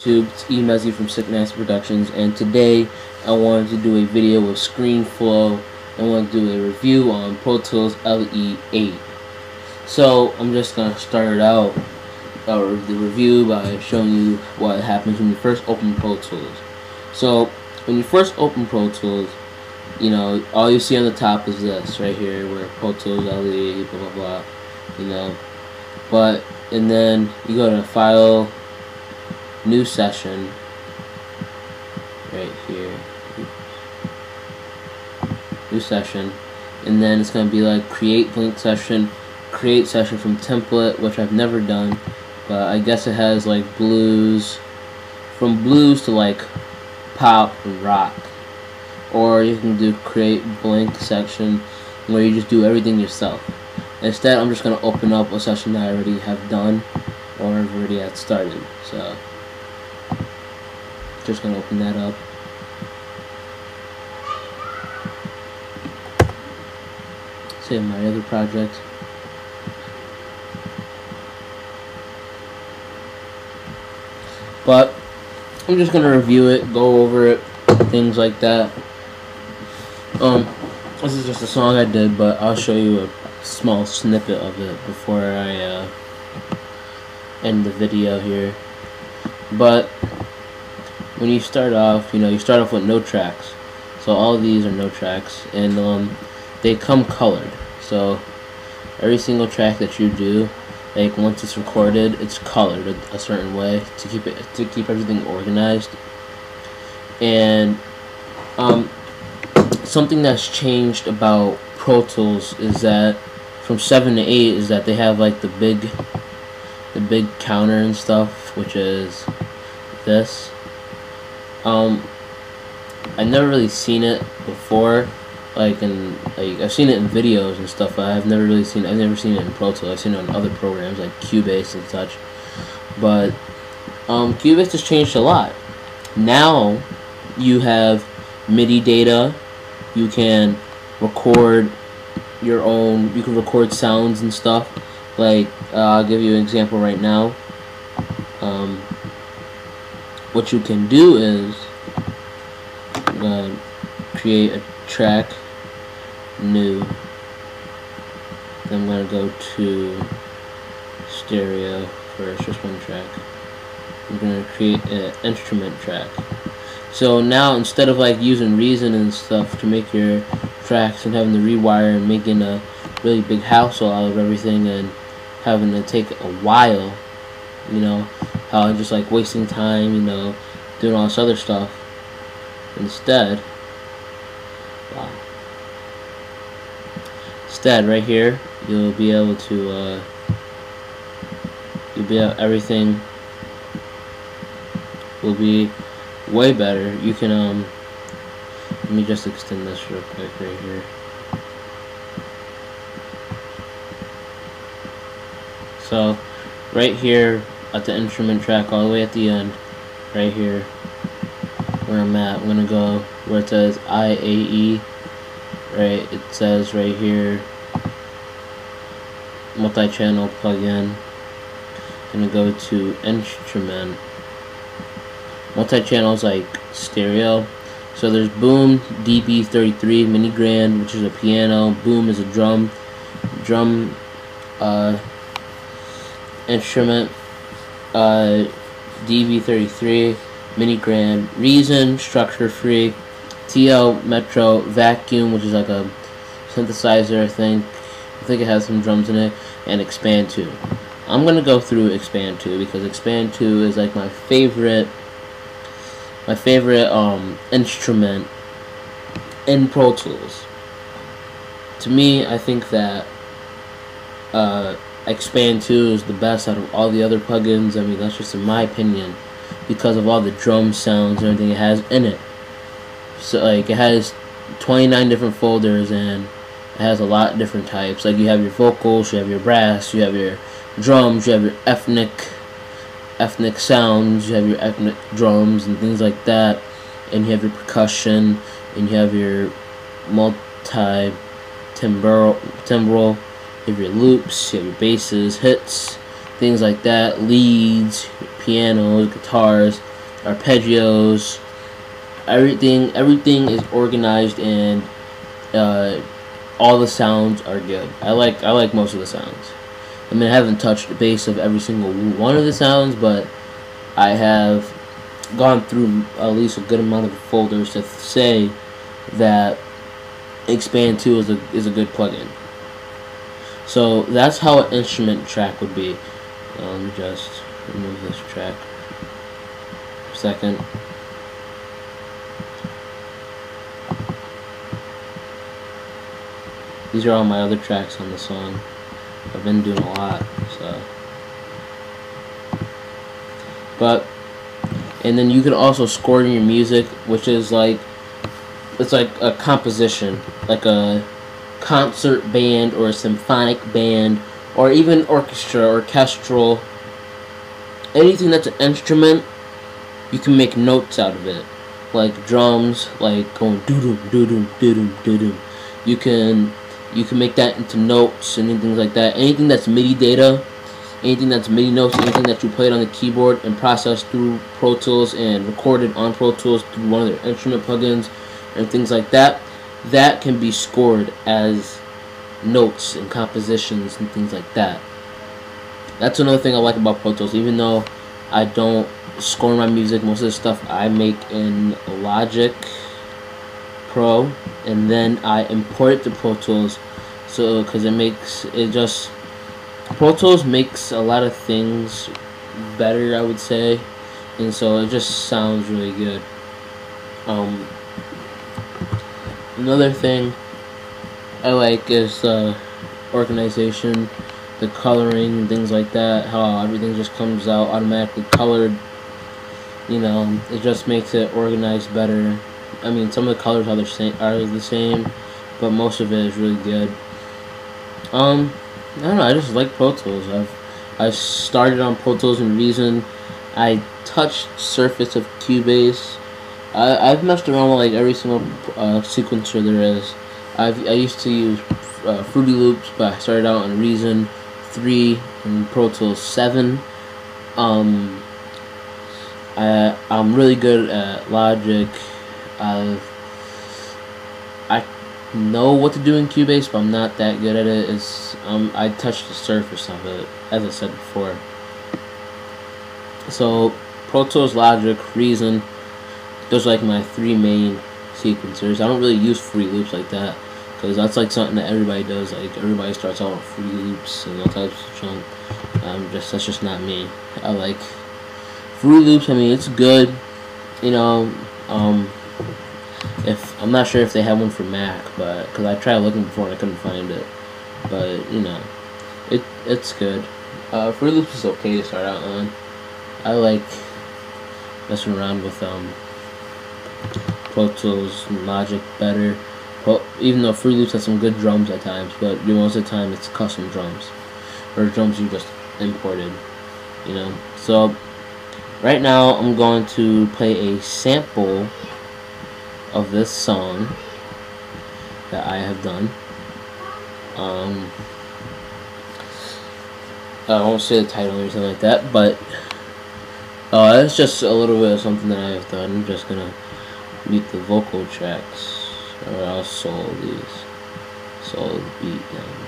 YouTube, it's EMesi from Sick Nasty Productions, and today I wanted to do a video with ScreenFlow. I want to do a review on Pro Tools LE8. So I'm just gonna start it out, or the review, by showing you what happens when you first open Pro Tools. So when you first open Pro Tools, you know, all you see on the top is this right here, where Pro Tools LE, blah blah blah, you know. And then you go to File, New Session, right here, New Session, and then it's going to be like Create Blank Session, Create Session from Template, which I've never done, but I guess it has like blues, from blues to like pop and rock. Or you can do Create Blank Section, where you just do everything yourself. Instead, I'm just going to open up a session that I already have done, or I've already had started. So just going to open that up. Save my other project. But I'm just going to review it, go over it, things like that. This is just a song I did, but I'll show you a small snippet of it before I end the video here. But when you start off, you know, you start off with no tracks. So all of these are no tracks, and they come colored. So every single track that you do, like once it's recorded, it's colored a certain way to keep everything organized. And something that's changed about Pro Tools is that from 7 to 8 is that they have like the big counter and stuff, which is this. I've never really seen it before, I've seen it in videos and stuff, but I've never seen it in Pro Tools. I've seen it on other programs like Cubase and such. But Cubase has changed a lot. Now you have MIDI data. You can record your own. You can record sounds and stuff. Like I'll give you an example right now. What you can do is create a track, new. I'm gonna go to stereo first, just one track. I'm gonna create an instrument track. So now, instead of like using Reason and stuff to make your tracks and having to rewire and making a really big hassle out of everything and having to take a while, you know, how just like wasting time, you know, doing all this other stuff. Instead, right here, you'll be able to everything will be way better. You can let me just extend this real quick right here. So right here at the instrument track, all the way at the end, right here where I'm at, I'm gonna go where it says IAE. Right, it says right here multi-channel plugin. I'm gonna go to instrument. Multi-channel is like stereo. So there's Boom, DB33, Mini Grand, which is a piano. Boom is a drum instrument. DB33, Mini Grand, Reason, structure free. TL Metro, Vacuum, which is like a synthesizer, I think it has some drums in it, and Expand 2. I'm gonna go through Expand 2 because Expand 2 is like my favorite instrument in Pro Tools. To me, I think that Expand 2 is the best out of all the other plugins. I mean, that's just in my opinion, because of all the drum sounds and everything it has in it. So like it has 29 different folders, and it has a lot of different types. Like you have your vocals, you have your brass, you have your drums, you have your ethnic sounds, you have your ethnic drums and things like that, and you have your percussion, and you have your multi-timbral, you have your loops, you have your basses, hits, things like that, leads, pianos, guitars, arpeggios, everything is organized, and all the sounds are good. I like most of the sounds. I mean, I haven't touched the base of every single one of the sounds, but I have gone through at least a good amount of folders to say that Expand 2 is a good plugin. So that's how an instrument track would be. Just remove this track for a second. These are all my other tracks on the song. I've been doing a lot, so. And then you can also score your music, which is like, it's like a composition, like a concert band or a symphonic band, or even orchestral. Anything that's an instrument, you can make notes out of it, like drums, like going doo-doom, doo-doom, doo-doom, doo-doom. You can make that into notes and things like that. Anything that's MIDI data, anything that's MIDI notes, anything that you played on the keyboard and processed through Pro Tools and recorded on Pro Tools through one of their instrument plugins and things like that, that can be scored as notes and compositions and things like that. That's another thing I like about Pro Tools. Even though I don't score my music, most of the stuff I make in Logic Pro, and then I import it to Pro Tools. So, because Pro Tools makes a lot of things better, I would say, and so it just sounds really good. Another thing I like is organization, the coloring and things like that, how everything just comes out automatically colored. You know, it just makes it organized better. I mean, some of the colors are the same, but most of it is really good. I don't know, I just like Pro Tools. I started on Pro Tools in Reason. I touched Surface of Cubase. I've messed around with like every single sequencer there is. I used to use Fruity Loops, but I started out on Reason 3 and Pro Tools 7. I'm really good at Logic. I know what to do in Cubase, but I'm not that good at it. I touched the surface of it, as I said before. So Pro Tools, Logic, Reason, those are like my three main sequencers. I don't really use Fruity Loops like that, because that's like something that everybody does. Like everybody starts out with Fruity Loops and all types of junk. That's just not me. I like Fruity Loops. I mean, it's good, you know. If I'm not sure if they have one for Mac, but because I tried looking before and I couldn't find it. But you know, it's good. Fruity Loops is okay to start out on. I like messing around with Pro Tools and Logic better. Well, even though Fruity Loops has some good drums at times, but most of the time it's custom drums or drums you just imported. You know. So right now I'm going to play a sample of this song that I have done. I won't say the title or anything like that, but it's just a little bit of something that I have done. I'm just gonna mute the vocal tracks, or I'll solo the beat down.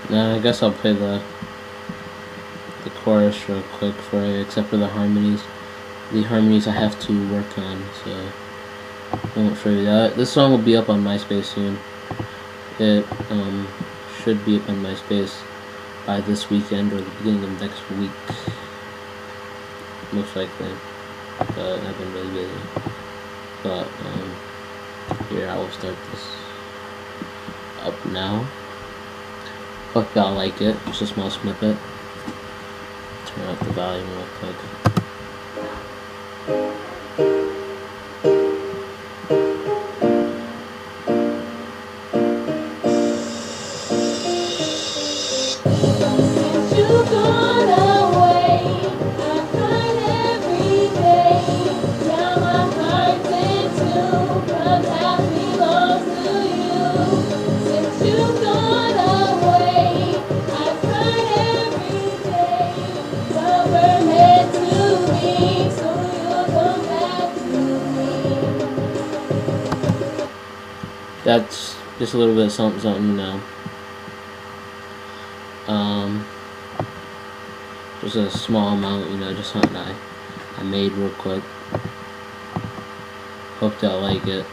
Now I guess I'll play the chorus real quick for you, except for the harmonies. The harmonies I have to work on, so I won't show you that. This song will be up on MySpace soon. It should be up on MySpace by this weekend or the beginning of next week, most likely. But I've been really busy. But here, I will start this up now. Hope y'all like it. Just a small snippet. Turn up the volume real quick. You've gone away, I cried every day. Now my heart's in two, 'cause half belongs to you. Since you've gone away, I cried every day. But we're meant to be, so you'll come back to me. That's just a little bit of something, something, just a small amount, just something I made real quick. Hope y'all like it.